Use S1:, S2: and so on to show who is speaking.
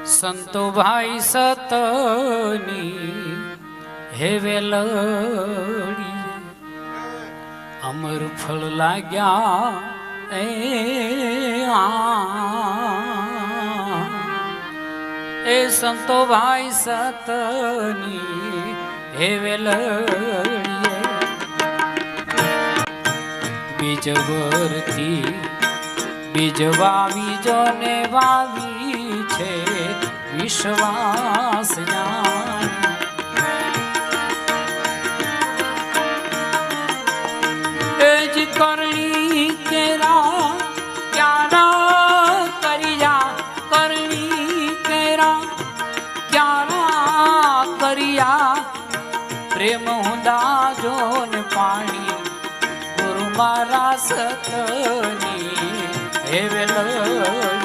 S1: સંતો ભાઈ સતની હે વેલડી અમર ફળ લાગ્યા એ સંતો ભાઈ સતની હે વેલડી બીજ વરથી બીજ વાવી જોને વાવી છે વિશ્વાસ એજ કરણી કેરા ક્યારા કર્યા કરણી કેરા ક્યારા કર્યા પ્રેમ હુંદા જોન પાણી ગુરુ મારા સતની હે વેલડી